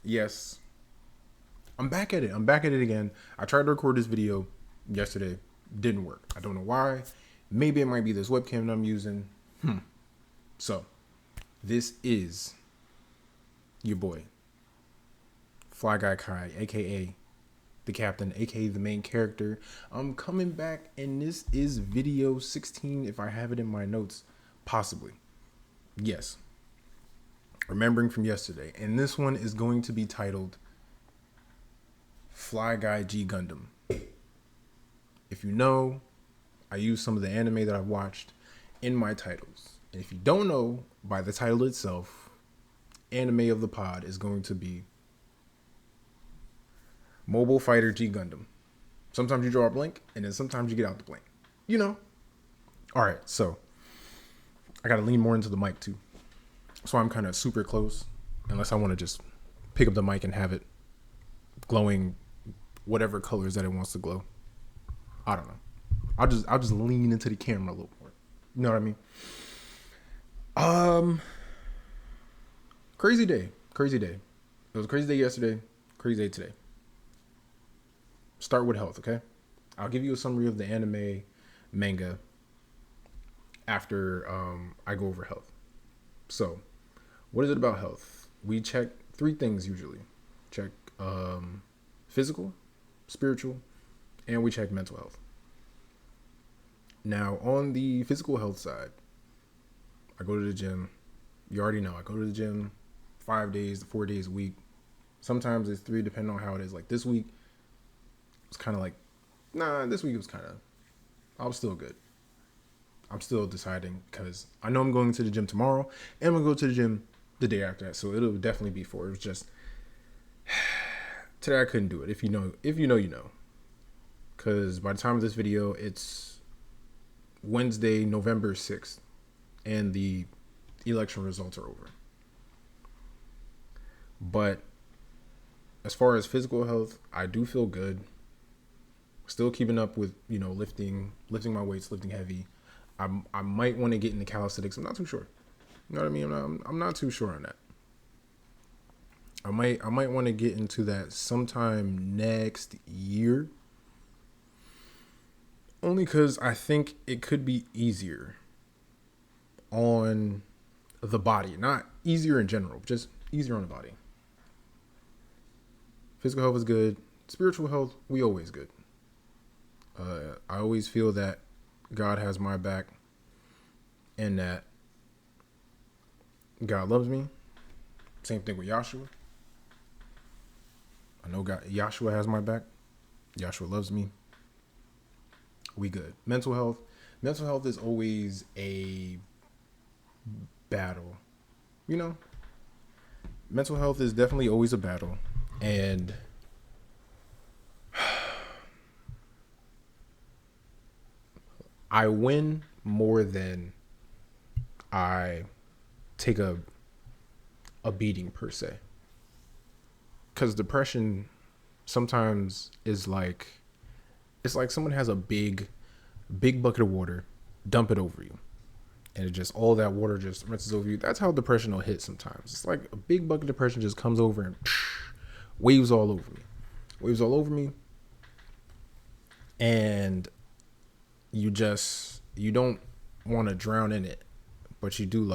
Yes, I'm back at it. I'm back at it again. I tried to record this video yesterday. Didn't work. I don't know why. Maybe it might be this webcam that I'm using. So, this is your boy, Fly Guy Kai, aka the captain, aka the main character. I'm coming back, and this is video 16 if I have it in my notes. Possibly. Yes. Remembering from yesterday. And this one is going to be titled Fly Guy G Gundam. If you know, I use some of the anime that I've watched in my titles. And if you don't know, by the title itself, anime of the pod is going to be Mobile Fighter G Gundam. Sometimes you draw a blank, and then sometimes you get out the blank. You know. All right, so I got to lean more into the mic too. So I'm kind of super close, unless I want to just pick up the mic and have it glowing whatever colors that it wants to glow. I don't know. I'll just lean into the camera a little more. You know what I mean? Crazy day. Crazy day. It was a crazy day yesterday. Crazy day today. Start with health, okay? I'll give you a summary of the anime manga after I go over health. So, what is it about health? We check 3 things usually. Check physical, spiritual, and we check mental health. Now, on the physical health side, I go to the gym. You already know, I go to the gym 5 days, 4 days a week. Sometimes it's 3, depending on how it is. Like this week, it's kind of like, this week it was kind of, I was still good. I'm still deciding because I know I'm going to the gym tomorrow and I'm going to go to the gym the day after that. So it'll definitely be 4. It was just, today I couldn't do it. If you know, you know. Because by the time of this video, it's Wednesday, November 6th. And the election results are over. But as far as physical health, I do feel good. Still keeping up with, lifting my weights, lifting heavy. I might want to get into calisthenics. I'm not too sure. You know what I mean? I'm not too sure on that. I might want to get into that sometime next year. Only because I think it could be easier on the body. Not easier in general, just easier on the body. Physical health is good. Spiritual health, we always good. I always feel that God has my back and that God loves me. Same thing with Yahshua. I know Yahshua has my back. Yahshua loves me. We good. Mental health is always a battle. Mental health is definitely always a battle. And I win more than I take a beating per se. Because depression sometimes is like, it's like someone has a big bucket of water, dump it over you. And it just, all that water just rinses over you. That's how depression will hit sometimes. It's like a big bucket of depression just comes over and waves all over me. And you don't want to drown in it, but you do,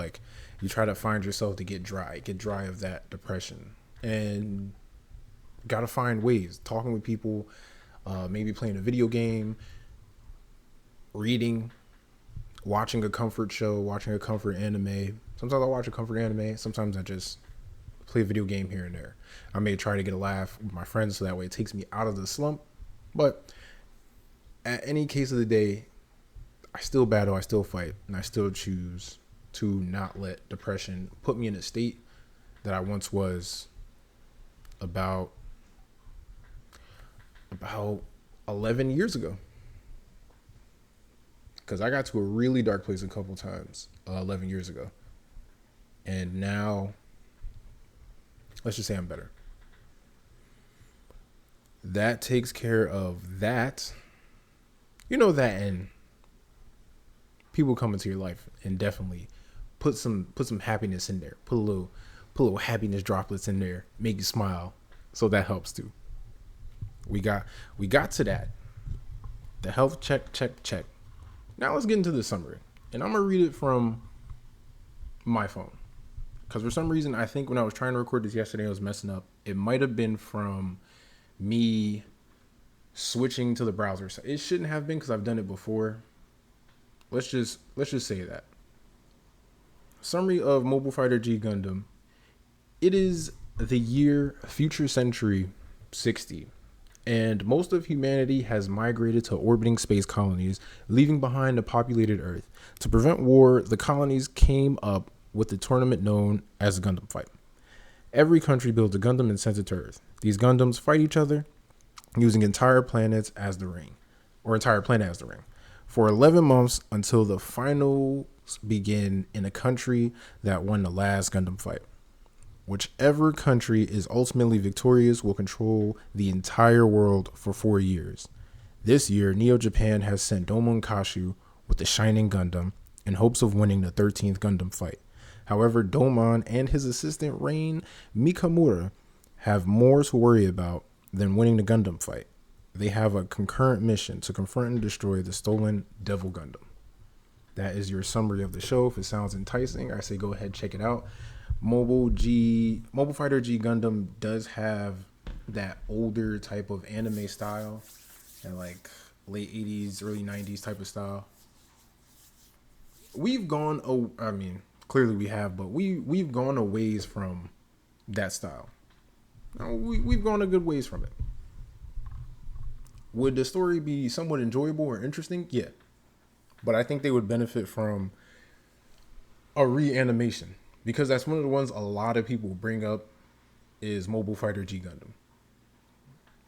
you try to find yourself to get dry of that depression, and gotta find ways, talking with people, maybe playing a video game, reading, watching a comfort show, watching a comfort anime. Sometimes I watch a comfort anime, sometimes I just play a video game here and there. I may try to get a laugh with my friends so that way it takes me out of the slump. But at any case of the day, I still battle, I still fight, and I still choose to not let depression put me in a state that I once was about 11 years ago. Because I got to a really dark place a couple times 11 years ago. And now, let's just say I'm better. That takes care of that. That, and people come into your life and definitely put some happiness in there. Put Put little happiness droplets in there, make you smile. So that helps too. We got to that. The health check. Now let's get into the summary. And I'm gonna read it from my phone. Because for some reason, I think when I was trying to record this yesterday, I was messing up. It might have been from me switching to the browser. So it shouldn't have been because I've done it before. Let's just say that. Summary of Mobile Fighter G Gundam. It is the year future century 60, and most of humanity has migrated to orbiting space colonies, leaving behind a populated Earth. To prevent war, the colonies came up with the tournament known as the Gundam Fight. Every country builds a Gundam and sends it to Earth. These Gundams fight each other using entire planet as the ring. For 11 months until the finals begin in a country that won the last Gundam fight. Whichever country is ultimately victorious will control the entire world for 4 years. This year, Neo Japan has sent Domon Kashu with the Shining Gundam in hopes of winning the 13th Gundam fight. However, Domon and his assistant Rain Mikamura have more to worry about than winning the Gundam fight. They have a concurrent mission to confront and destroy the stolen Devil Gundam. That is your summary of the show. If it sounds enticing, I say go ahead, check it out. Mobile Fighter G Gundam does have that older type of anime style, and like late 80s, early 90s type of style. We've gone, clearly we have, but we've gone a ways from that style. We've gone a good ways from it. Would the story be somewhat enjoyable or interesting? Yeah. But I think they would benefit from a reanimation. Because that's one of the ones a lot of people bring up is Mobile Fighter G Gundam.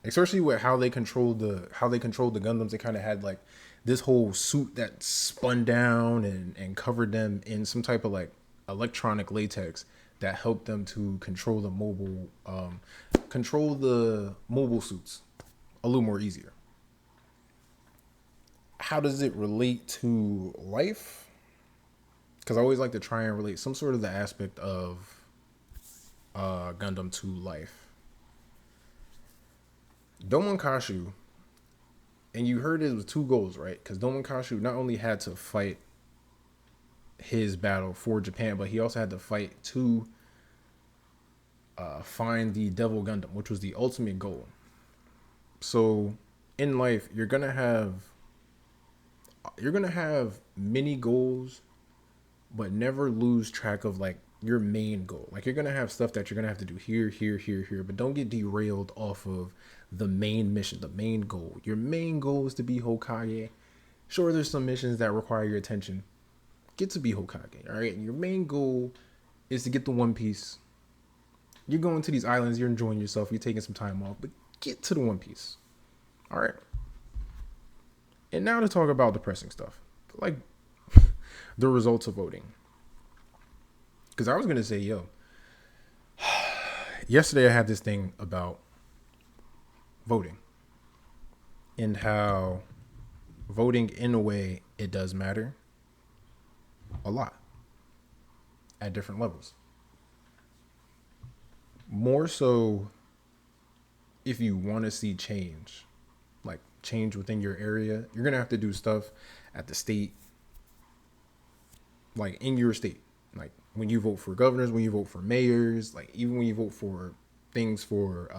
Especially with how they controlled the Gundams. They kind of had like this whole suit that spun down and covered them in some type of like electronic latex that helped them to control the mobile suits a little more easier. How does it relate to life? Because I always like to try and relate some sort of the aspect of Gundam to life. Domon Kashu, and you heard it was 2 goals, right? Because Domon Kashu not only had to fight his battle for Japan, but he also had to fight to find the Devil Gundam, which was the ultimate goal. So in life, you're gonna have many goals, but never lose track of like your main goal. Like you're going to have stuff that you're going to have to do here, but don't get derailed off of the main mission, the main goal. Your main goal is to be Hokage. Sure, there's some missions that require your attention. Get to be Hokage, all right? And your main goal is to get the One Piece. You're going to these islands, you're enjoying yourself, you're taking some time off, but get to the One Piece, all right? And now to talk about depressing stuff. Like the results of voting. Because I was going to say, yesterday I had this thing about voting and how voting, in a way, it does matter a lot at different levels. More so if you want to see change, like change within your area, you're going to have to do stuff at the state, like in your state, like when you vote for governors, when you vote for mayors, like even when you vote for things for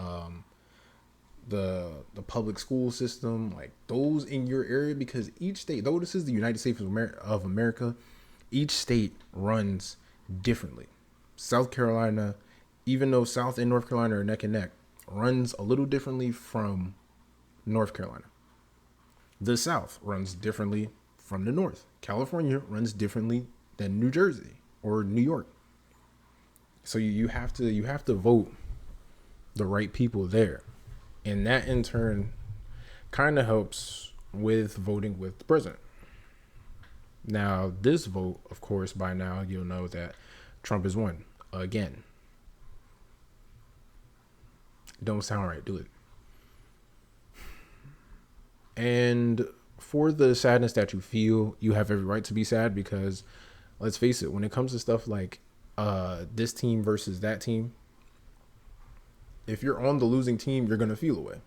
the public school system, like those in your area, because each state, though this is the United States of America, each state runs differently. South Carolina, even though South and North Carolina are neck and neck, runs a little differently from North Carolina. The South runs differently from the North. California runs differently than New Jersey or New York. So you have to vote the right people there. And that in turn kind of helps with voting with the president. Now, this vote, of course, by now you'll know that Trump has won again. Don't sound right, do it. And for the sadness that you feel, you have every right to be sad because, let's face it, when it comes to stuff like this team versus that team. If you're on the losing team, you're gonna feel away.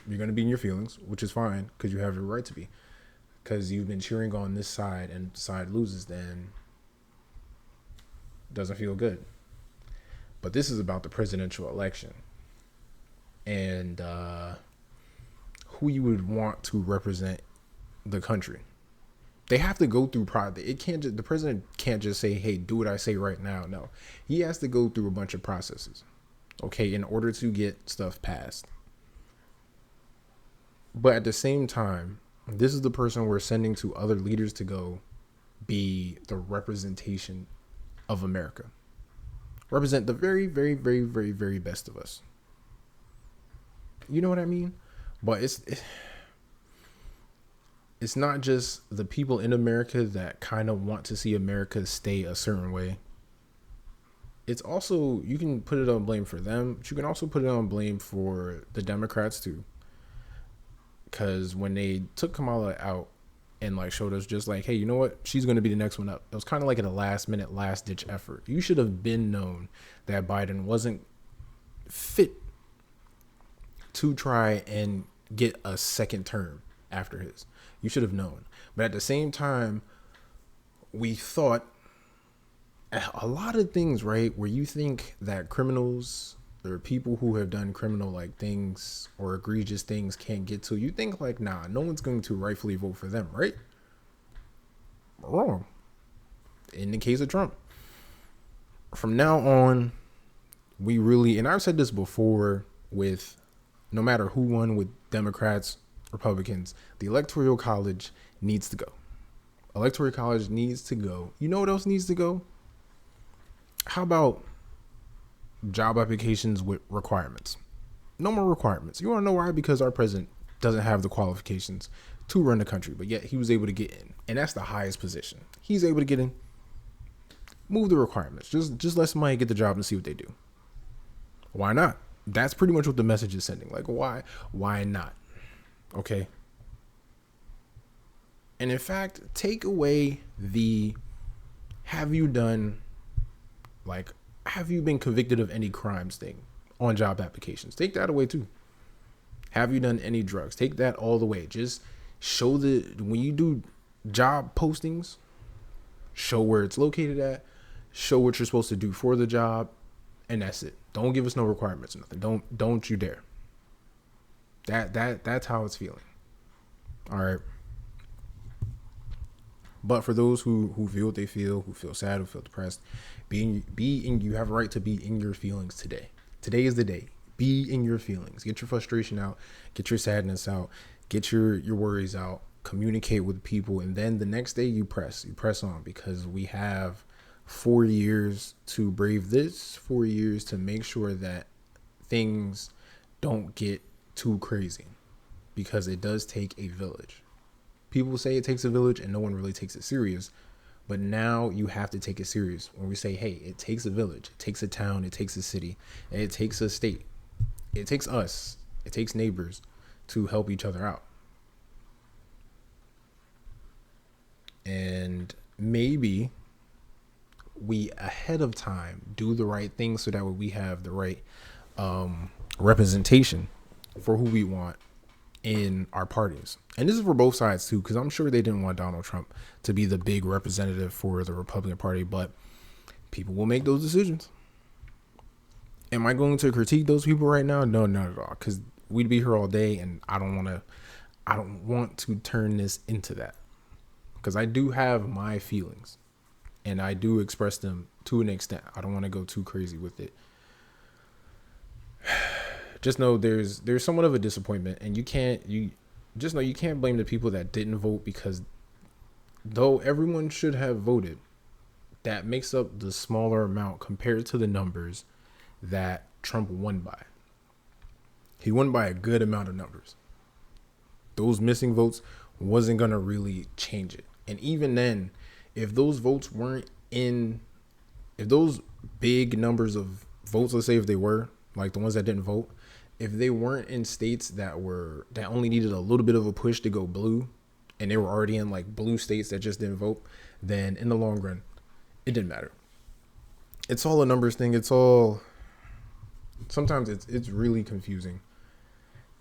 You're gonna be in your feelings, which is fine because you have your right to be. Because you've been cheering on this side and the side loses, then doesn't feel good. But this is about the presidential election and who you would want to represent the country. They have to go through it can't just, the president can't just say, hey, do what I say right now. No, he has to go through a bunch of processes, okay, in order to get stuff passed. But at the same time, this is the person we're sending to other leaders to go be the representation of America. Represent the very, very, very, very, very best of us. You know what I mean? But it's not just the people in America that kind of want to see America stay a certain way. It's also, you can put it on blame for them, but you can also put it on blame for the Democrats too. Because when they took Kamala out and like showed us just like, hey, you know what? She's going to be the next one up. It was kind of like a last minute, last ditch effort. You should have been known that Biden wasn't fit to try and get a second term after his. You should have known. But at the same time, we thought a lot of things, right? Where you think that criminals or people who have done criminal like things or egregious things can't get to, you think like, nah, no one's going to rightfully vote for them, right? Wrong. In the case of Trump. From now on, we really, and I've said this before with no matter who won with Democrats, Republicans, the Electoral College needs to go. Electoral College needs to go. You know what else needs to go? How about job applications with requirements? No more requirements. You want to know why? Because our president doesn't have the qualifications to run the country, but yet he was able to get in. And that's the highest position. He's able to get in. Move the requirements. Just let somebody get the job and see what they do. Why not? That's pretty much what the message is sending. Like, why not? Okay. And in fact, take away the have you been convicted of any crimes thing on job applications. Take that away too. Have you done any drugs? Take that all the way. Just show when you do job postings, show where it's located at, show what you're supposed to do for the job, and that's it. Don't give us no requirements or nothing. Don't you dare. That's how it's feeling. All right. But for those who feel what they feel, who feel sad, who feel depressed, you have a right to be in your feelings today. Today is the day. Be in your feelings. Get your frustration out. Get your sadness out. Get your worries out. Communicate with people. And then the next day you press on, because we have 4 years to brave this, 4 years to make sure that things don't get too crazy, because it does take a village. People say it takes a village and no one really takes it serious. But now you have to take it serious when we say, hey, it takes a village, it takes a town, it takes a city, and it takes a state. It takes us, it takes neighbors to help each other out. And maybe we ahead of time do the right thing so that way we have the right representation for who we want in our parties. And this is for both sides too, because I'm sure they didn't want Donald Trump to be the big representative for the Republican Party, but people will make those decisions. Am I going to critique those people right now? No, not at all, because we'd be here all day, and I don't want to turn this into that, because I do have my feelings and I do express them to an extent. I don't want to go too crazy with it. Just know there's somewhat of a disappointment, and you can't blame the people that didn't vote, because though everyone should have voted, that makes up the smaller amount compared to the numbers that Trump won by. He won by a good amount of numbers. Those missing votes wasn't going to really change it. And even then, if those votes weren't in, if those big numbers of votes, let's say if they were, like the ones that didn't vote, if they weren't in states that only needed a little bit of a push to go blue, and they were already in like blue states that just didn't vote, then in the long run, it didn't matter. it's all a numbers thing. It's all sometimes it's really confusing.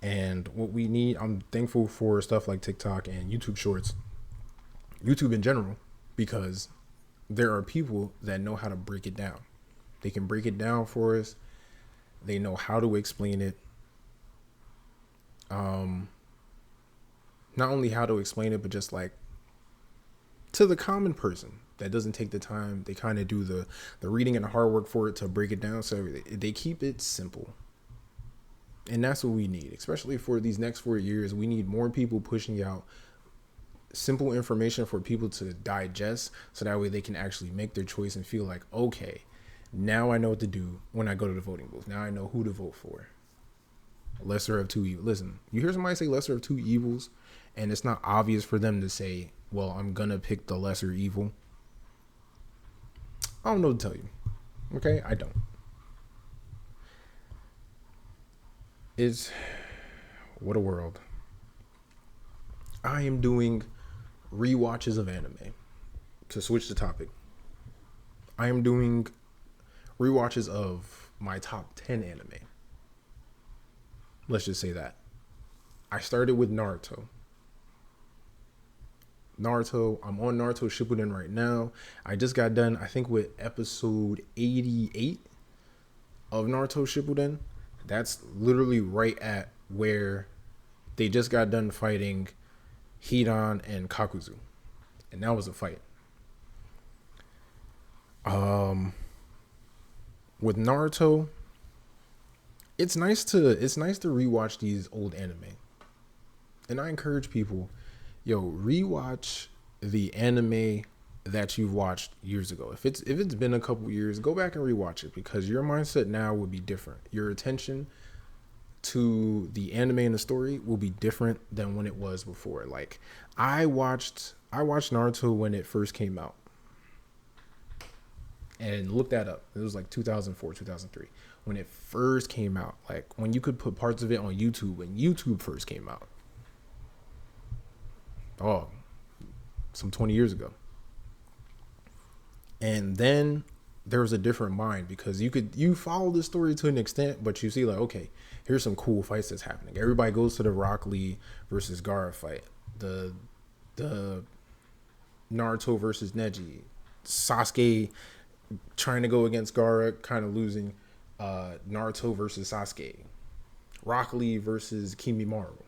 And what we need, I'm thankful for stuff like TikTok and YouTube Shorts, YouTube in general, because there are people that know how to break it down. They can break it down for us. They know how to explain it. Not only how to explain it, but just like to the common person that doesn't take the time. They kind of do the reading and the hard work for it to break it down. So they keep it simple. And that's what we need, especially for these next 4 years. We need more people pushing out simple information for people to digest, so that way they can actually make their choice and feel like, okay, now I know what to do when I go to the voting booth. Now I know who to vote for. Lesser of two evils. Listen, you hear somebody say lesser of two evils, and it's not obvious for them to say, well, I'm going to pick the lesser evil. I don't know what to tell you. Okay? I don't. It's what a world. I am doing rewatches of anime. To switch the topic, I am doing rewatches of my top 10 anime. Let's just say that. I started with Naruto. I'm on Naruto Shippuden right now. I just got done, I think, with episode 88 of Naruto Shippuden. That's literally right at where they just got done fighting Hidan and Kakuzu. And that was a fight. With Naruto, it's nice to rewatch these old anime. And I encourage people, rewatch the anime that you've watched years ago. If it's been a couple years, go back and rewatch it, because your mindset now will be different. Your attention to the anime and the story will be different than when it was before. Like I watched Naruto when it first came out. And look that up. It was like 2004, 2003 when it first came out. Like when you could put parts of it on YouTube when YouTube first came out. Oh, some 20 years ago. And then there was a different mind, because you follow the story to an extent, but you see like, okay, here's some cool fights that's happening. Everybody goes to the Rock Lee versus Gaara fight. The Naruto versus Neji. Sasuke trying to go against Gaara, kind of losing. Naruto versus Sasuke. Rock Lee versus Kimimaro.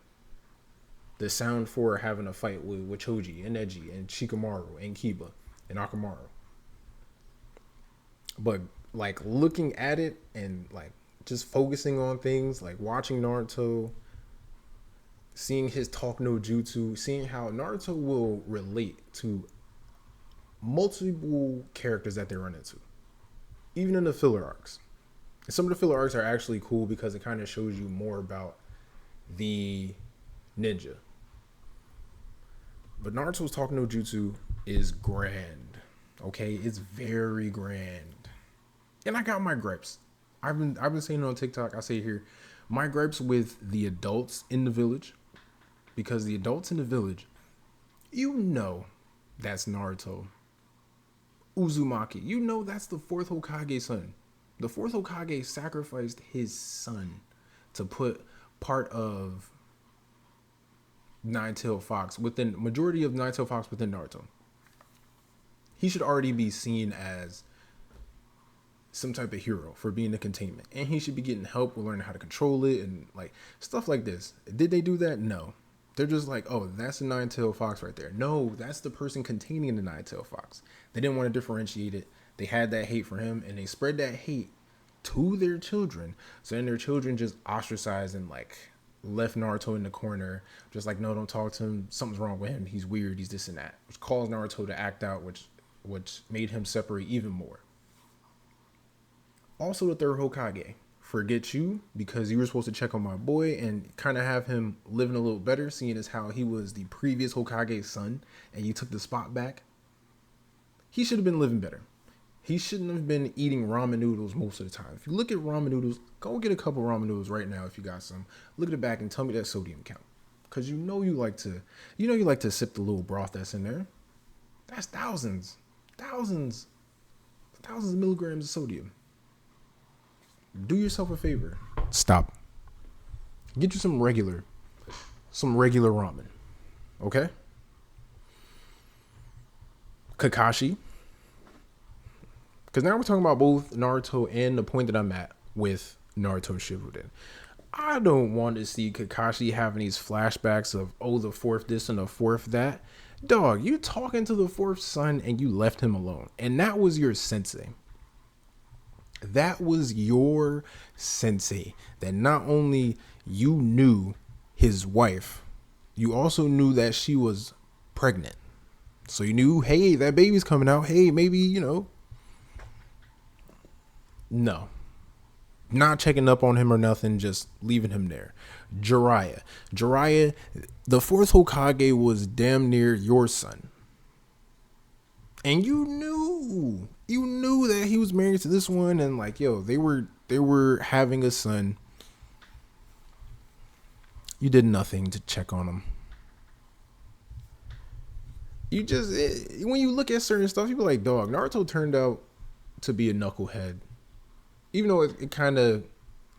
The Sound 4 having a fight with Choji and Neji and Shikamaru and Kiba and Akamaru. But like looking at it and like just focusing on things, like watching Naruto, seeing his talk no jutsu, seeing how Naruto will relate to multiple characters that they run into, even in the filler arcs. And some of the filler arcs are actually cool because it kind of shows you more about the ninja. But Naruto's talk no jutsu is grand. Okay, it's very grand. And I got my gripes. I've been saying it on TikTok. I say it here. My gripes with the adults in the village, because the adults in the village, that's Naruto. Uzumaki, that's the fourth Hokage son. The fourth Hokage sacrificed his son to put part of Nine-Tailed Fox majority of Nine-Tailed Fox within Naruto. He should already be seen as some type of hero for being the containment, and he should be getting help with learning how to control it and like stuff like this. Did they do that? No. They're just like, oh, that's the Nine-Tailed Fox right there. No, that's the person containing the Nine-Tailed Fox. They didn't want to differentiate it. They had that hate for him, and they spread that hate to their children. So then their children just ostracized and like left Naruto in the corner, just like, no, don't talk to him. Something's wrong with him. He's weird. He's this and that, which caused Naruto to act out, which made him separate even more. Also, the third Hokage, forget you, because you were supposed to check on my boy and kind of have him living a little better, seeing as how he was the previous Hokage's son and you took the spot back. He should have been living better. He shouldn't have been eating ramen noodles most of the time. If you look at ramen noodles, go get a couple ramen noodles right now if you got some. Look at the back and tell me that sodium count, because you like to sip the little broth that's in there. That's thousands thousands of milligrams of sodium. Do yourself a favor. Stop. Get you some regular ramen. Okay? Kakashi. Because now we're talking about both Naruto and the point that I'm at with Naruto Shippuden. I don't want to see Kakashi having these flashbacks of, oh, the fourth this and the fourth that. Dog, you're talking to the fourth son and you left him alone. And that was your sensei. That was your sensei. That not only you knew his wife, you also knew that she was pregnant. So you knew, hey, that baby's coming out. Hey, maybe, No. Not checking up on him or nothing, just leaving him there. Jiraiya, the fourth Hokage was damn near your son. And you knew that he was married to this one, and like, yo, they were having a son. You did nothing to check on him. When you look at certain stuff, you be like, dog, Naruto turned out to be a knucklehead. Even though it kind of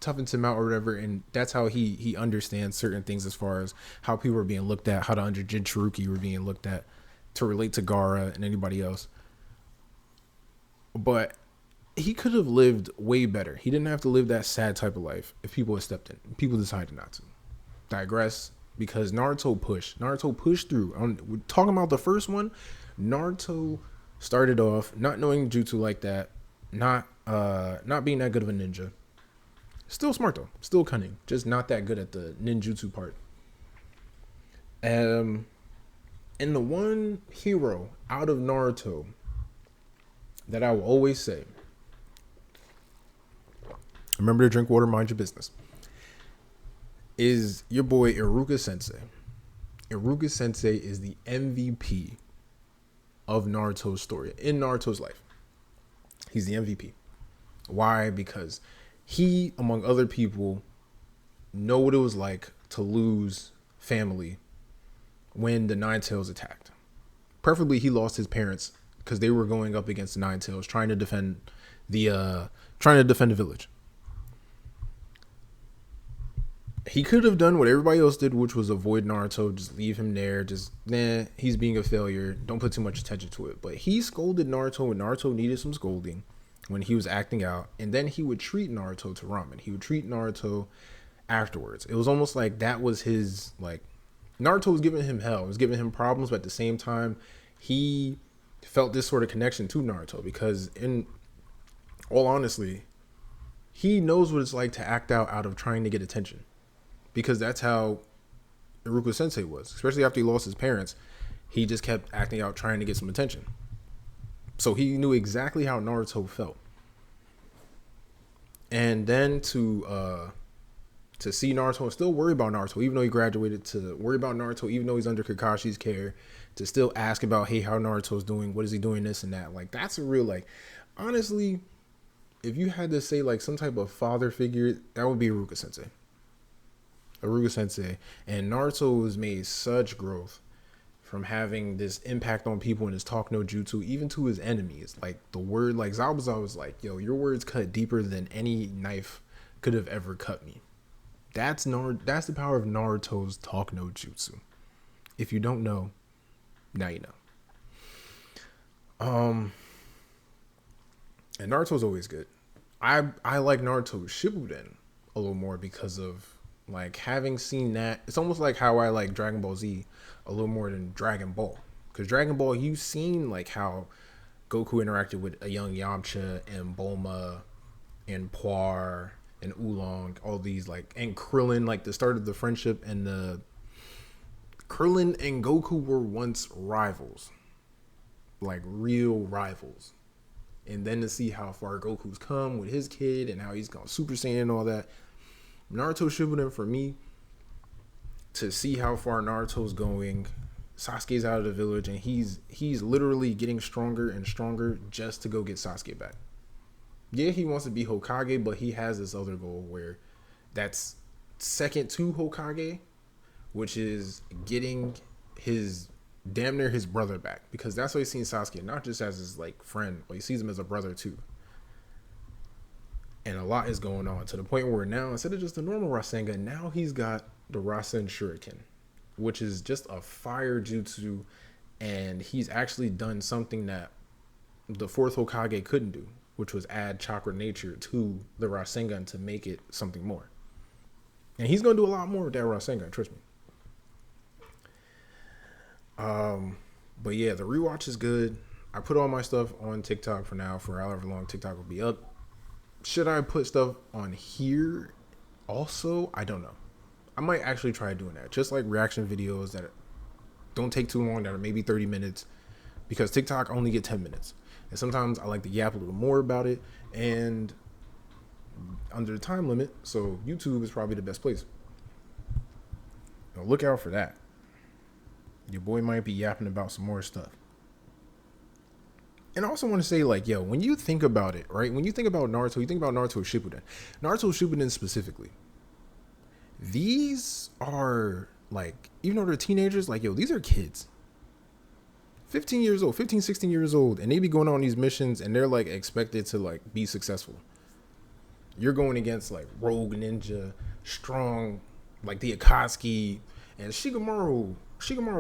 toughens him out or whatever, and that's how he understands certain things as far as how people are being looked at, how the under Jinchuruki were being looked at to relate to Gaara and anybody else. But he could have lived way better. He didn't have to live that sad type of life if people had stepped in. People decided not to. Digress, because Naruto pushed through. We're talking about the first one. Naruto started off not knowing jutsu like that, not being that good of a ninja. Still smart though, still cunning, just not that good at the ninjutsu part. And the one hero out of Naruto that I will always say, remember to drink water, mind your business, is your boy Iruka Sensei. Iruka Sensei is the MVP of Naruto's story, in Naruto's life. He's the MVP. Why? Because he, among other people, know what it was like to lose family when the Nine Tails attacked. Preferably, he lost his parents because they were going up against the Nine Tails, trying to defend the village. He could have done what everybody else did, which was avoid Naruto, just leave him there, he's being a failure, don't put too much attention to it. But he scolded Naruto when Naruto needed some scolding, when he was acting out, and then he would treat Naruto to ramen. He would treat Naruto afterwards. It was almost like that was his, like, Naruto was giving him hell, was giving him problems, but at the same time, he felt this sort of connection to Naruto, because in all honesty, he knows what it's like to act out of trying to get attention. Because that's how Iruka Sensei was. Especially after he lost his parents, he just kept acting out, trying to get some attention. So he knew exactly how Naruto felt. And then to see Naruto and still worry about Naruto, even though he graduated, to worry about Naruto, even though he's under Kakashi's care, to still ask about, hey, how Naruto's doing, what is he doing, this and that. Like, that's a real, like, honestly, if you had to say, like, some type of father figure, that would be Iruka Sensei. Iruka Sensei. And Naruto has made such growth from having this impact on people in his talk no jutsu, even to his enemies. Like, the word, like, Zabuza was like, yo, your words cut deeper than any knife could have ever cut me. That's the power of Naruto's talk no jutsu. If you don't know, now you know. And Naruto's always good. I like Naruto Shippuden a little more because of, like, having seen that. It's almost like how I like Dragon Ball Z a little more than Dragon Ball. Because Dragon Ball, you've seen, like, how Goku interacted with a young Yamcha and Bulma and Puar and Oolong, all these, like, and Krillin, like, the start of the friendship, and the Krillin and Goku were once rivals. Like, real rivals. And then to see how far Goku's come with his kid and how he's gone Super Saiyan and all that. Naruto Shippuden, for me, to see how far Naruto's going, Sasuke's out of the village, and he's literally getting stronger and stronger just to go get Sasuke back. Yeah, he wants to be Hokage, but he has this other goal where that's second to Hokage, which is getting his damn near his brother back, because that's why he's seen Sasuke, not just as his like friend, but he sees him as a brother too. And a lot is going on to the point where now, instead of just the normal Rasengan, now he's got the Rasen Shuriken, which is just a fire jutsu, and he's actually done something that the fourth Hokage couldn't do, which was add chakra nature to the Rasengan to make it something more. And he's gonna do a lot more with that Rasengan, trust me. But yeah, the rewatch is good. I put all my stuff on TikTok for now, for however long TikTok will be up. Should I put stuff on here also? I don't know. I might actually try doing that. Just like reaction videos that don't take too long, that are maybe 30 minutes, because TikTok only get 10 minutes. And sometimes I like to yap a little more about it and under the time limit. So YouTube is probably the best place. Now look out for that. Your boy might be yapping about some more stuff. And I also want to say, like, yo, when you think about it, right? When you think about Naruto, you think about Naruto Shippuden. Naruto Shippuden specifically. These are, like, even though they're teenagers, like, yo, these are kids. 15 years old, 15, 16 years old. And they be going on these missions and they're, like, expected to, like, be successful. You're going against, like, Rogue Ninja, Strong, like, the Akatsuki, and Shikamaru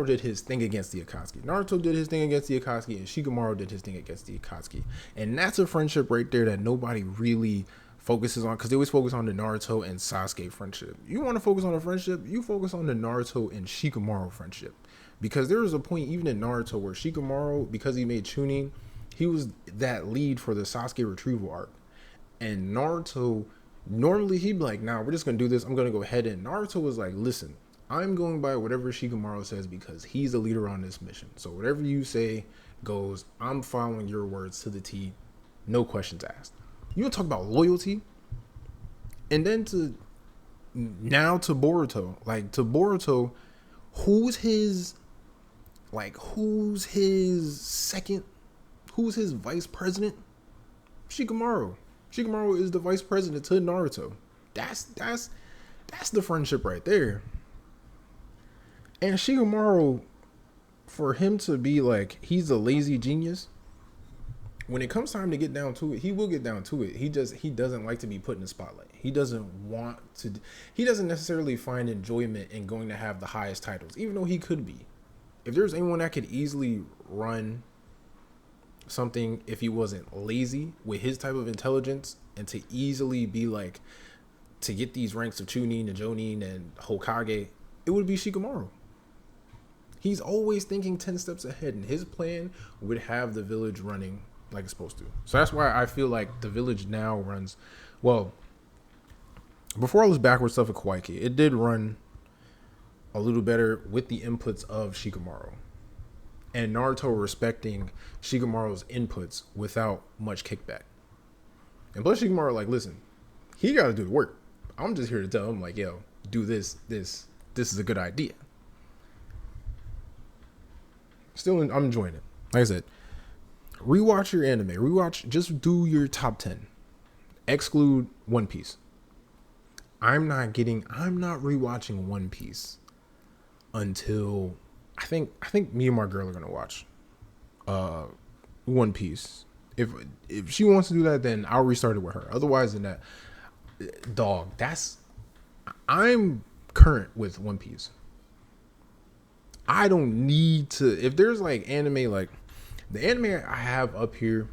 did his thing against the Akatsuki. Naruto did his thing against the Akatsuki, and Shikamaru did his thing against the Akatsuki. And that's a friendship right there that nobody really focuses on, because they always focus on the Naruto and Sasuke friendship. You want to focus on a friendship, you focus on the Naruto and Shikamaru friendship. Because there was a point even in Naruto where Shikamaru, because he made Chunin, he was that lead for the Sasuke retrieval arc. And Naruto, normally he'd be like, nah, we're just going to do this. I'm going to go ahead. And Naruto was like, listen, I'm going by whatever Shikamaru says because he's the leader on this mission. So whatever you say goes. I'm following your words to the T. No questions asked. You want to talk about loyalty? And then to Boruto. Like, to Boruto, who's his second? Who's his vice president? Shikamaru. Shikamaru is the vice president to Naruto. That's the friendship right there. And Shikamaru, for him to be like, he's a lazy genius, when it comes time to get down to it, he will get down to it. He doesn't like to be put in the spotlight. He doesn't necessarily find enjoyment in going to have the highest titles, even though he could be. If there's anyone that could easily run something if he wasn't lazy with his type of intelligence, and to easily be like, to get these ranks of Chunin and Jonin and Hokage, it would be Shikamaru. He's always thinking 10 steps ahead, and his plan would have the village running like it's supposed to. So that's why I feel like the village now runs, well, before all this backward stuff at Kawaii, it did run a little better with the inputs of Shikamaru. And Naruto respecting Shikamaru's inputs without much kickback. And plus Shikamaru, like, listen, he got to do the work. I'm just here to tell him, like, yo, do this is a good idea. Still, I'm enjoying it. Like I said, rewatch your anime. Just do your top 10. Exclude One Piece. I'm not rewatching One Piece until I think me and my girl are gonna watch One Piece. If she wants to do that, then I'll restart it with her. Otherwise, than that, dog, I'm current with One Piece. I don't need to, if there's like anime, like the anime I have up here,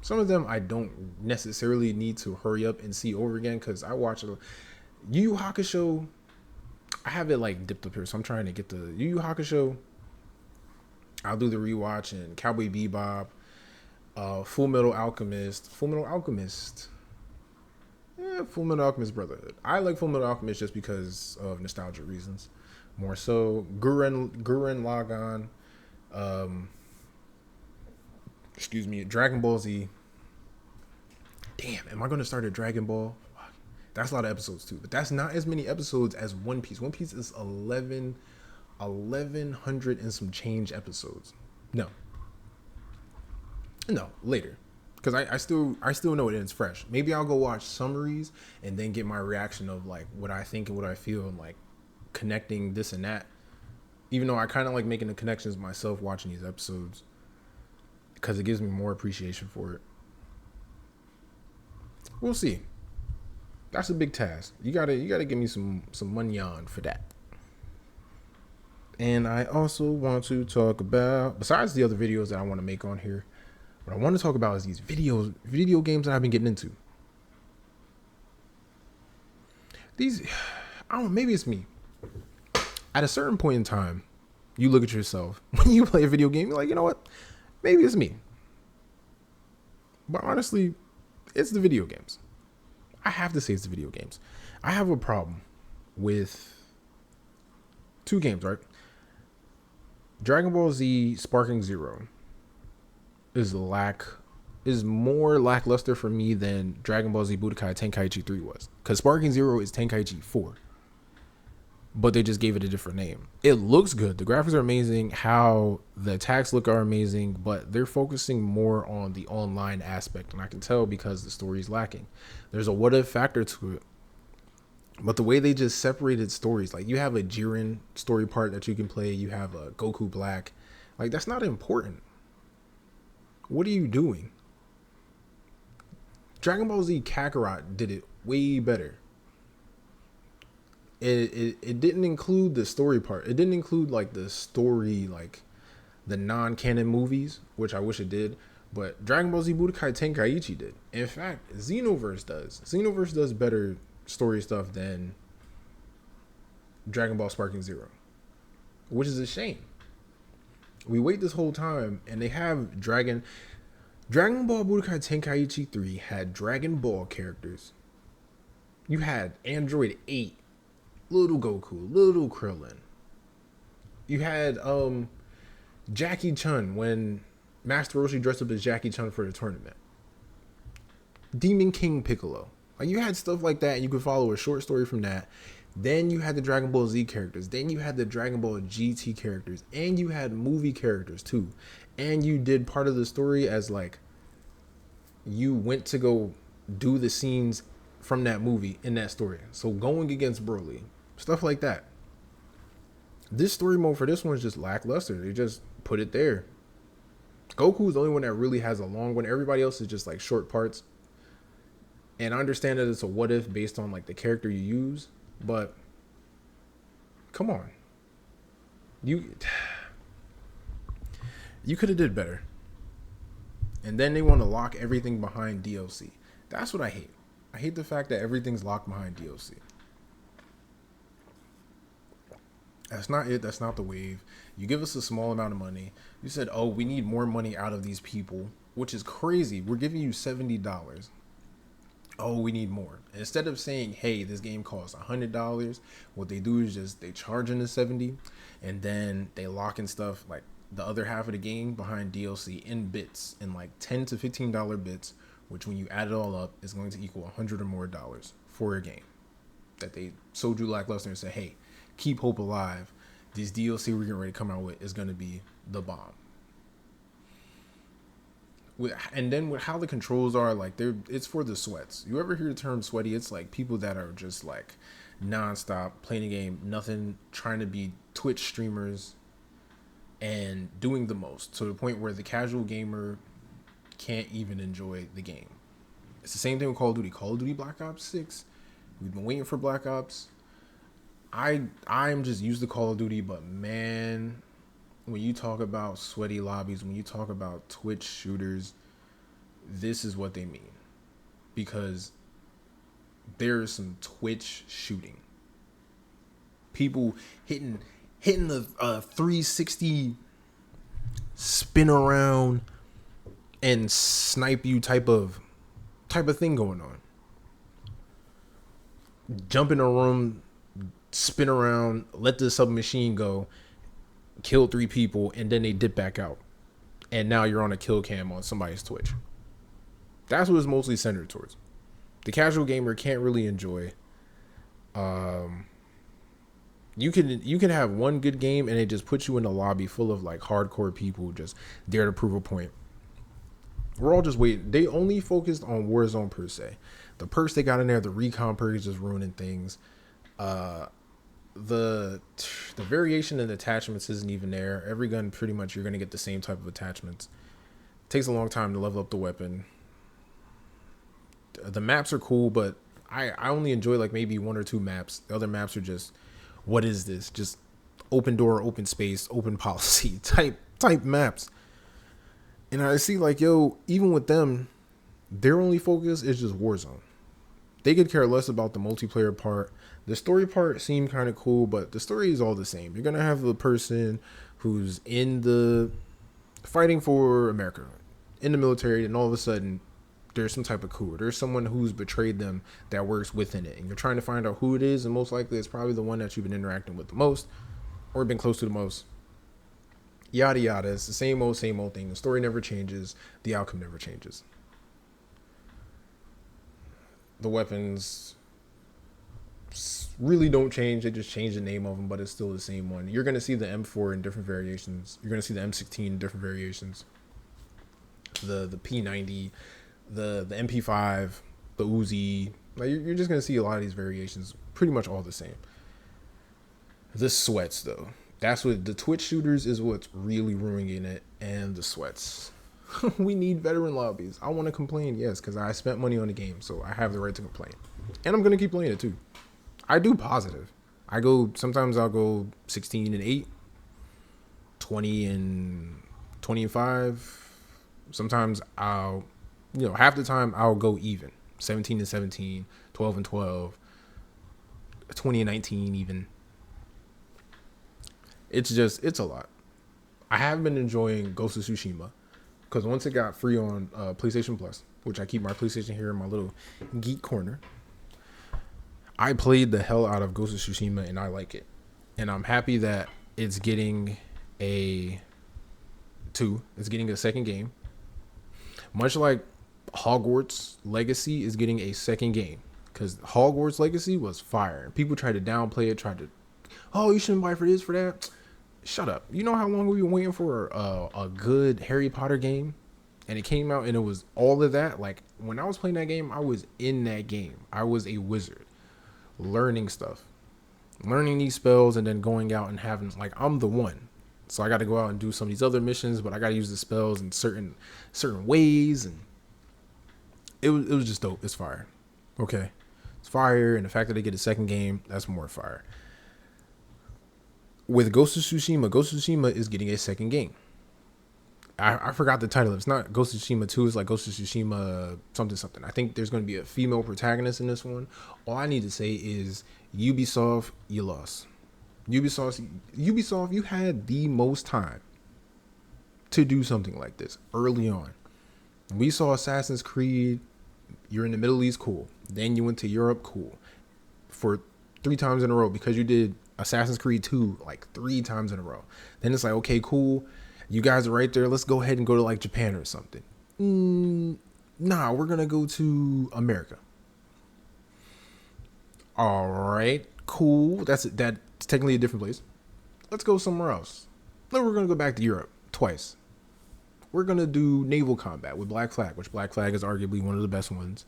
some of them I don't necessarily need to hurry up and see over again, because I watch Yu Yu Hakusho. I have it like dipped up here, so I'm trying to get the Yu Yu Hakusho. I'll do the rewatch, and Cowboy Bebop, Full Metal Alchemist Brotherhood. I like Full Metal Alchemist just because of nostalgia reasons. More so, Gurren Lagann, Dragon Ball Z. Damn, am I going to start a Dragon Ball? That's a lot of episodes too, but that's not as many episodes as One Piece. One Piece is 1100 and some change episodes. No, later, because I still know it and it's fresh. Maybe I'll go watch summaries and then get my reaction of like what I think and what I feel, and like connecting this and that. Even though I kind of like making the connections myself watching these episodes because it gives me more appreciation for it. We'll see. That's a big task. You gotta give me some money on for that. And I also want to talk about, besides the other videos that I want to make on here, what I want to talk about is these video games that I've been getting into. These, I don't know, maybe it's me. At a certain point in time, you look at yourself when you play a video game, you're like, you know what? Maybe it's me. But honestly, it's the video games. I have to say it's the video games. I have a problem with two games, right? Dragon Ball Z Sparking Zero is more lackluster for me than Dragon Ball Z Budokai Tenkaichi 3 was. Because Sparking Zero is Tenkaichi 4. But they just gave it a different name. It looks good. The graphics are amazing. How the attacks look are amazing. But they're focusing more on the online aspect. And I can tell because the story is lacking. There's a what if factor to it. But the way they just separated stories. Like you have a Jiren story part that you can play. You have a Goku Black. Like that's not important. What are you doing? Dragon Ball Z Kakarot did it way better. It didn't include the story part. It didn't include like the story, like the non-canon movies, which I wish it did. But Dragon Ball Z Budokai Tenkaichi did. In fact, Xenoverse does. Xenoverse does better story stuff than Dragon Ball Sparking Zero, which is a shame. We wait this whole time, and they have Dragon Ball Budokai Tenkaichi 3 had Dragon Ball characters. You had Android 8. Little Goku, little Krillin. You had Jackie Chun when Master Roshi dressed up as Jackie Chun for the tournament. Demon King Piccolo. Like you had stuff like that, and you could follow a short story from that. Then you had the Dragon Ball Z characters. Then you had the Dragon Ball GT characters, and you had movie characters too. And you did part of the story as like you went to go do the scenes from that movie in that story. So going against Broly. Stuff like that. This story mode for this one is just lackluster. They just put it there. Goku is the only one that really has a long one. Everybody else is just like short parts. And I understand that it's a what if based on like the character you use. But come on. You could have did better. And then they want to lock everything behind DLC. That's what I hate. I hate the fact that everything's locked behind DLC. That's not it. That's not the wave. You give us a small amount of money. You said, oh, we need more money out of these people, which is crazy. We're giving you $70. Oh, we need more. Instead of saying, hey, this game costs $100, what they do is just they charge in the 70 and then they lock in stuff like the other half of the game behind DLC in bits, in like $10 to $15 bits, which when you add it all up is going to equal $100 or more for a game that they sold you lackluster and said, hey, keep hope alive. This DLC we're getting ready to come out with is going to be the bomb. And then with how the controls are, like it's for the sweats. You ever hear the term sweaty? It's like people that are just like nonstop playing a game, nothing, trying to be Twitch streamers and doing the most to the point where the casual gamer can't even enjoy the game. It's the same thing with Call of Duty. Call of Duty Black Ops 6. We've been waiting for Black Ops. I'm just used to Call of Duty, but man, when you talk about sweaty lobbies, when you talk about Twitch shooters, this is what they mean. Because there's some Twitch shooting. People hitting the 360 spin around and snipe you type of thing going on. Jump in a room, spin around, let the submachine go, kill 3 people, and then they dip back out. And now you're on a kill cam on somebody's Twitch. That's what it's mostly centered towards. The casual gamer can't really enjoy. You can have one good game and it just puts you in a lobby full of like hardcore people just there to prove a point. We're all just waiting. They only focused on Warzone per se. The perks they got in there, the recon perks just ruining things. the variation in attachments isn't even there. Every gun, pretty much, you're gonna get the same type of attachments. It takes a long time to level up the weapon. The maps are cool, but I only enjoy like maybe one or two maps. The other maps are just, what is this? Just open door, open space, open policy type maps. And I see like, yo, even with them, their only focus is just Warzone. They could care less about the multiplayer part. The story part seemed kind of cool, but the story is all the same. You're gonna have the person who's in the fighting for America in the military, and all of a sudden there's some type of coup. There's someone who's betrayed them that works within it, and you're trying to find out who it is, and most likely it's probably the one that you've been interacting with the most or been close to the most. Yada yada. It's the same old thing. The story never changes. The outcome never changes. The weapons really don't change. They just change the name of them, but it's still the same one. You're going to see the M4 in different variations. You're going to see the M16 in different variations. The P90, the MP5, the Uzi. Like you're just going to see a lot of these variations, pretty much all the same. The sweats, though. That's what the Twitch shooters is what's really ruining it, and the sweats. We need veteran lobbies. I want to complain, yes, because I spent money on the game, so I have the right to complain. And I'm going to keep playing it, too. I do positive. Sometimes I'll go 16 and 8, 20 and 5. Sometimes half the time I'll go even. 17 and 17, 12 and 12, 20 and 19 even. It's a lot. I have been enjoying Ghost of Tsushima because once it got free on PlayStation Plus, which I keep my PlayStation here in my little geek corner, I played the hell out of Ghost of Tsushima and I like it. And I'm happy that it's getting it's getting a second game. Much like Hogwarts Legacy is getting a second game. Because Hogwarts Legacy was fire. People tried to downplay it, oh, you shouldn't buy for this, for that. Shut up. You know how long we've been waiting for a good Harry Potter game? And it came out and it was all of that. Like, when I was playing that game, I was in that game. I was a wizard. Learning stuff. Learning these spells and then going out and having, like, I'm the one. So I got to go out and do some of these other missions, but I got to use the spells in certain ways. And it was just dope. It's fire. Okay. It's fire. And the fact that they get a second game, that's more fire. With Ghost of Tsushima is getting a second game. I forgot the title. It's not Ghost of Tsushima 2. It's like Ghost of Tsushima something. I think there's going to be a female protagonist in this one. All I need to say is Ubisoft, you lost. Ubisoft, you had the most time to do something like this early on. We saw Assassin's Creed. You're in the Middle East, cool. Then you went to Europe, cool. For 3 times in a row because you did Assassin's Creed 2 like 3 times in a row. Then it's like, okay, cool. You guys are right there. Let's go ahead and go to like Japan or something. Nah, we're going to go to America. All right, cool. That's technically a different place. Let's go somewhere else. Then we're going to go back to Europe twice. We're going to do naval combat with Black Flag, which Black Flag is arguably one of the best ones.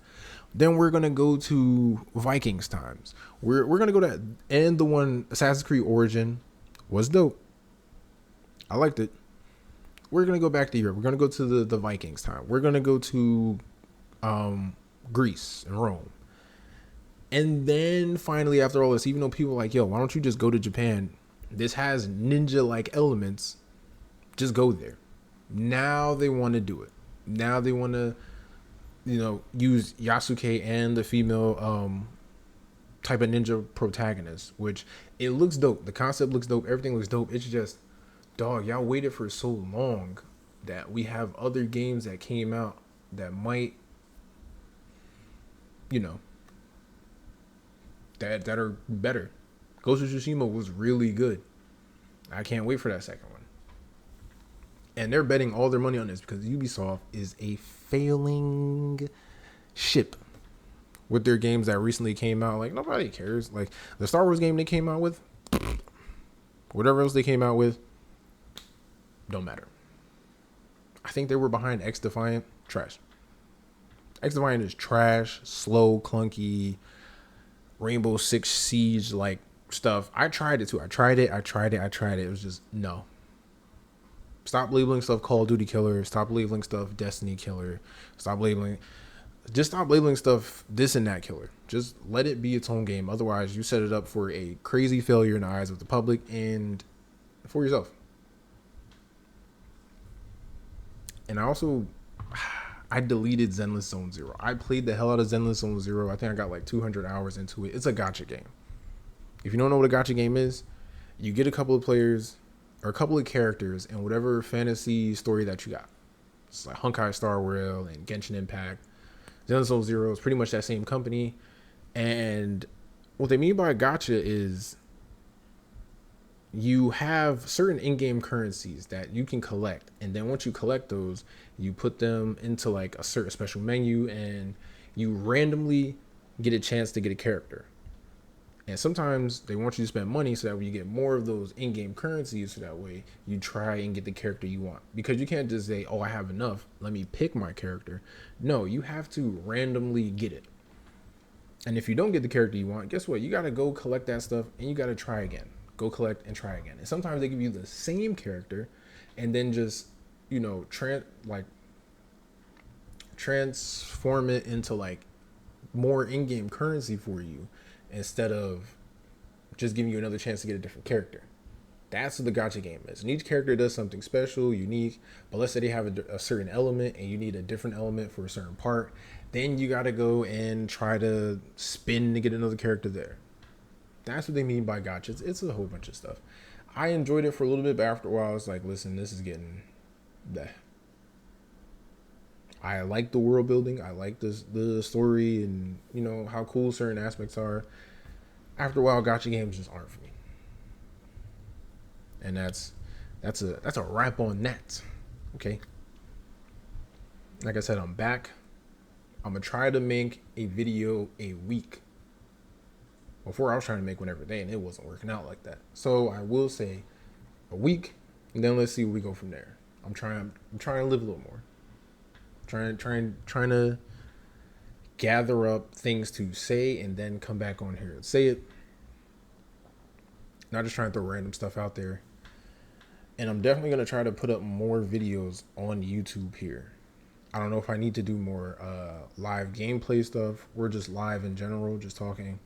Then we're going to go to Vikings times. We're going to go to, and the one Assassin's Creed Origin was dope. I liked it. We're going to go back to Europe. We're going to go to the Vikings time. We're going to go to Greece and Rome. And then finally, after all this, even though people are like, yo, why don't you just go to Japan? This has ninja-like elements. Just go there. Now they want to do it. Now they want to, use Yasuke and the female type of ninja protagonist, which it looks dope. The concept looks dope. Everything looks dope. It's just, dog, y'all waited for so long that we have other games that came out that might, that are better. Ghost of Tsushima was really good. I can't wait for that second one. And they're betting all their money on this because Ubisoft is a failing ship with their games that recently came out. Like, nobody cares. Like, the Star Wars game they came out with, whatever else they came out with, don't matter. I think they were behind X Defiant. Trash. X Defiant is trash, slow, clunky, Rainbow Six Siege, like stuff. I tried it too. I tried it. It was just no. Stop labeling stuff Call of Duty killer. Stop labeling stuff Destiny killer. Stop labeling. Just stop labeling stuff this and that killer. Just let it be its own game. Otherwise, you set it up for a crazy failure in the eyes of the public and for yourself. And I deleted Zenless Zone Zero. I played the hell out of Zenless Zone Zero. I think I got like 200 hours into it. It's a gacha game. If you don't know what a gacha game is, you get a couple of players or a couple of characters in whatever fantasy story that you got. It's like Honkai Star Rail and Genshin Impact. Zenless Zone Zero is pretty much that same company. And what they mean by gacha is you have certain in-game currencies that you can collect. And then once you collect those, you put them into like a certain special menu and you randomly get a chance to get a character. And sometimes they want you to spend money so that you get more of those in-game currencies so that way you try and get the character you want. Because you can't just say, oh, I have enough, let me pick my character. No, you have to randomly get it. And if you don't get the character you want, guess what? You got to go collect that stuff and you got to try again. Go collect and try again. And sometimes they give you the same character and then just, transform it into like more in-game currency for you instead of just giving you another chance to get a different character. That's what the gacha game is. And each character does something special, unique. But let's say they have a certain element and you need a different element for a certain part. Then you got to go and try to spin to get another character there. That's what they mean by gacha. It's a whole bunch of stuff. I enjoyed it for a little bit, but after a while, I was like, listen, this is getting... bleh. I like the world building. I like the story and, how cool certain aspects are. After a while, gacha games just aren't for me. And that's a wrap on that. Okay. Like I said, I'm back. I'm going to try to make a video a week. Before I was trying to make one every day and it wasn't working out like that. So I will say a week and then let's see where we go from there. I'm trying to live a little more. Trying to gather up things to say and then come back on here and say it. Not just trying to throw random stuff out there. And I'm definitely going to try to put up more videos on YouTube here. I don't know if I need to do more live gameplay stuff or just live in general, just talking.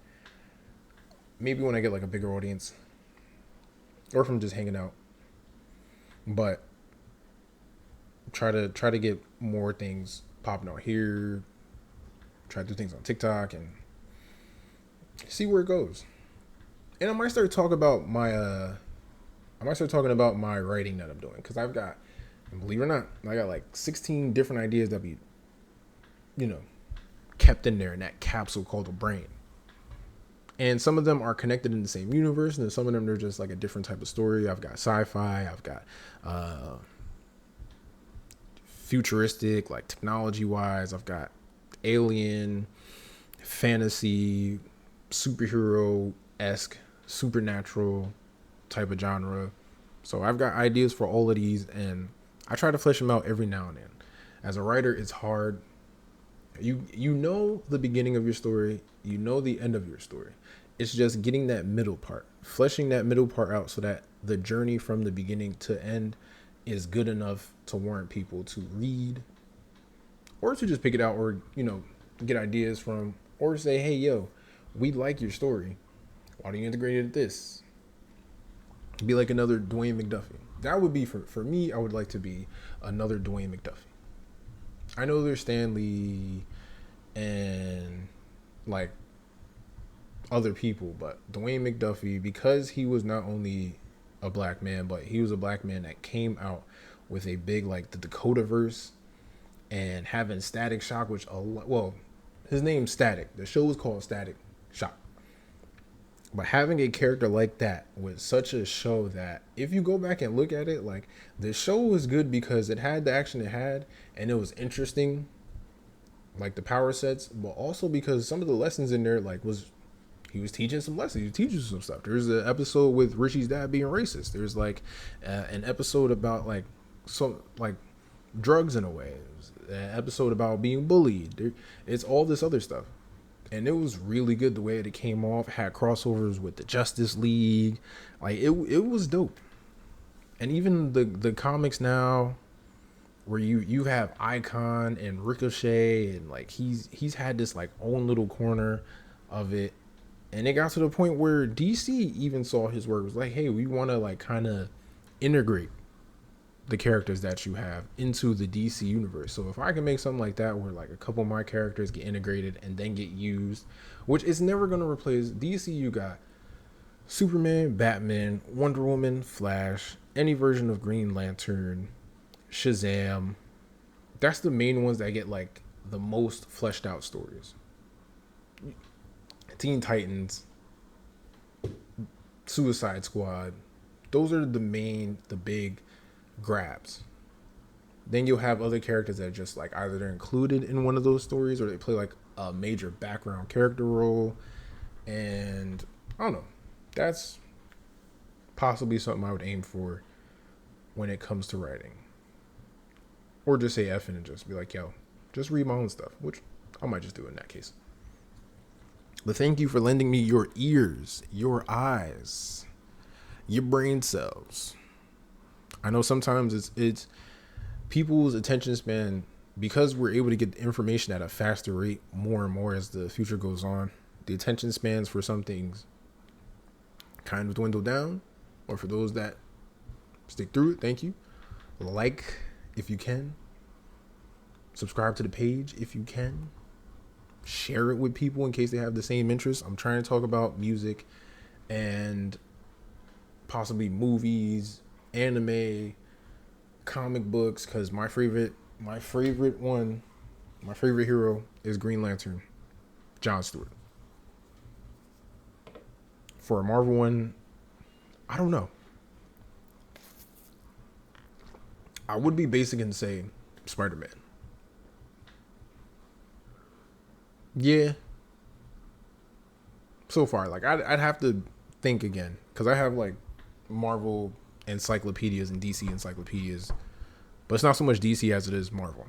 Maybe when I get like a bigger audience or from just hanging out. But try to get more things popping out here. Try to do things on TikTok and see where it goes. And I might start talking about my writing that I'm doing because I've got, believe it or not, I got like 16 different ideas that be, kept in there in that capsule called the brain. And some of them are connected in the same universe, and then some of them they're just like a different type of story. I've got sci-fi, I've got futuristic, like technology-wise. I've got alien, fantasy, superhero-esque, supernatural type of genre. So I've got ideas for all of these, and I try to flesh them out every now and then. As a writer, it's hard. You know the beginning of your story, you know the end of your story. It's just getting that middle part, fleshing that middle part out so that the journey from the beginning to end is good enough to warrant people to read or to just pick it out or, get ideas from or say, hey, yo, we like your story. Why don't you integrate it at this? Be like another Dwayne McDuffie. That would be for me. I would like to be another Dwayne McDuffie. I know there's Stan Lee and like other people, but Dwayne McDuffie, because he was not only a black man, but he was a black man that came out with a big, like the Dakota verse and having Static Shock, which, his name's Static. The show was called Static Shock. But having a character like that was such a show that if you go back and look at it, like the show was good because it had the action it had and it was interesting, like the power sets, but also because some of the lessons in there, he was teaching some lessons. He was teaching some stuff. There's an episode with Richie's dad being racist. There's like an episode about like drugs in a way. There's an episode about being bullied. It's all this other stuff. and it was really good the way that it came off. Had crossovers with the Justice League, like it was dope. And even the comics now, where you have Icon and Ricochet, and like he's had this like own little corner of it, and it got to the point where DC even saw his work, was like, hey, we want to like kind of integrate the characters that you have into the DC universe. So if I can make something like that where like a couple of my characters get integrated and then get used, which is never going to replace DC. You got Superman, Batman, Wonder Woman, Flash, any version of Green Lantern, Shazam. That's the main ones that get like the most fleshed out stories. Teen Titans, Suicide Squad. Those are the big grabs. Then you'll have other characters that just like either they're included in one of those stories or they play like a major background character role. And I don't know. That's possibly something I would aim for when it comes to writing. Or just say F and just be like, yo, just read my own stuff, which I might just do in that case. But thank you for lending me your ears, your eyes, your brain cells. I know sometimes it's people's attention span, because we're able to get information at a faster rate more and more as the future goes on. The attention spans for some things kind of dwindle down, or for those that stick through it, thank you. Like if you can. Subscribe to the page if you can. Share it with people in case they have the same interests. I'm trying to talk about music and possibly movies, anime, comic books, because my favorite hero is Green Lantern, John Stewart. For a Marvel one, I don't know. I would be basic and say Spider-Man. Yeah. So far, like I'd have to think again, because I have like Marvel encyclopedias and DC encyclopedias, but it's not so much DC as it is Marvel.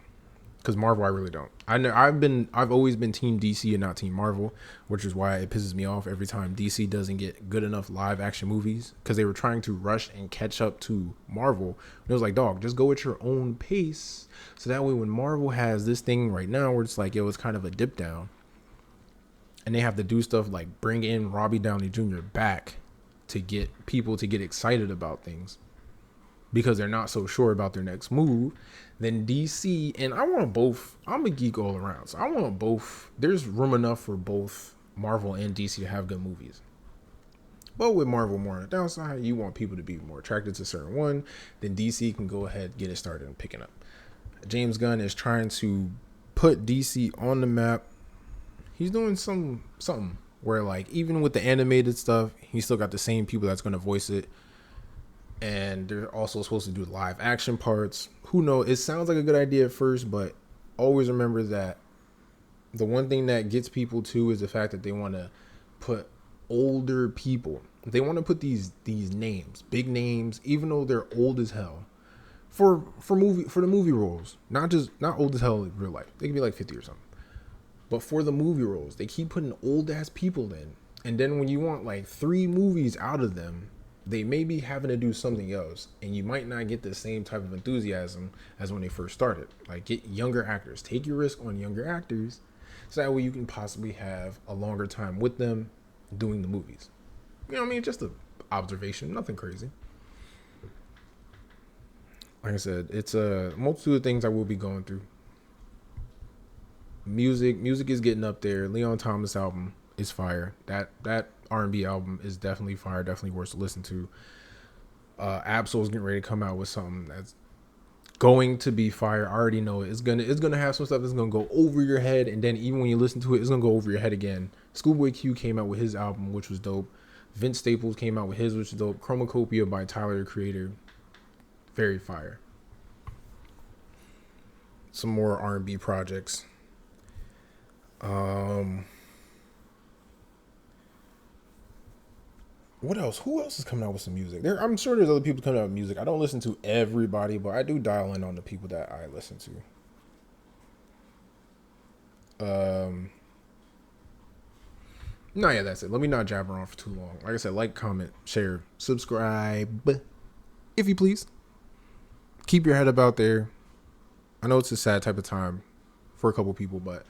Because Marvel, I really don't. I've always been Team DC and not Team Marvel, which is why it pisses me off every time DC doesn't get good enough live action movies, because they were trying to rush and catch up to Marvel. And it was like, dog, just go at your own pace, so that way when Marvel has this thing right now where it's like, yo, it's kind of a dip down, and they have to do stuff like bring in Robbie Downey Jr. back to get people to get excited about things, because they're not so sure about their next move, then DC, and I want both. I'm a geek all around, so I want both. There's room enough for both Marvel and DC to have good movies. But with Marvel more on the downside, you want people to be more attracted to a certain one, then DC can go ahead, get it started and picking up. James Gunn is trying to put DC on the map. He's doing something where, like, even with the animated stuff, he's still got the same people that's going to voice it. And they're also supposed to do live action parts. Who knows? It sounds like a good idea at first, but always remember that the one thing that gets people too is the fact that they want to put older people. They want to put these names, big names, even though they're old as hell, for the movie roles. Not old as hell in real life. They can be like 50 or something. But for the movie roles, they keep putting old ass people in. And then when you want like 3 movies out of them, they may be having to do something else, and you might not get the same type of enthusiasm as when they first started. Like, get younger actors. Take your risk on younger actors, so that way you can possibly have a longer time with them doing the movies. You know what I mean? Just an observation. Nothing crazy. Like I said, it's a multitude of things I will be going through. Music is getting up there. Leon Thomas album is fire. That R&B album is definitely fire, definitely worth to listen to. Absol's getting ready to come out with something that's going to be fire. I already know it. It's gonna have some stuff that's gonna go over your head, and then even when you listen to it, it's gonna go over your head again. Schoolboy Q came out with his album, which was dope. Vince Staples came out with his, which is dope. Chromacopia by Tyler the Creator, very fire. Some more R&B projects. What else? Who else is coming out with some music? I'm sure there's other people coming out with music. I don't listen to everybody, but I do dial in on the people that I listen to. No, yeah, that's it. Let me not jabber on for too long. Like I said, like, comment, share, subscribe, if you please. Keep your head up out there. I know it's a sad type of time for a couple people, but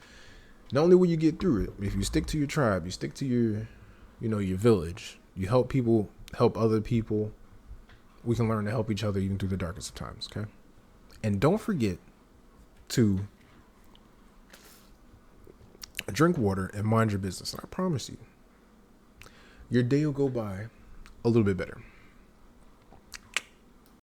not only will you get through it, if you stick to your tribe, you stick to your, your village, you help people, help other people, we can learn to help each other even through the darkest of times, okay? And don't forget to drink water and mind your business. And I promise you, your day will go by a little bit better.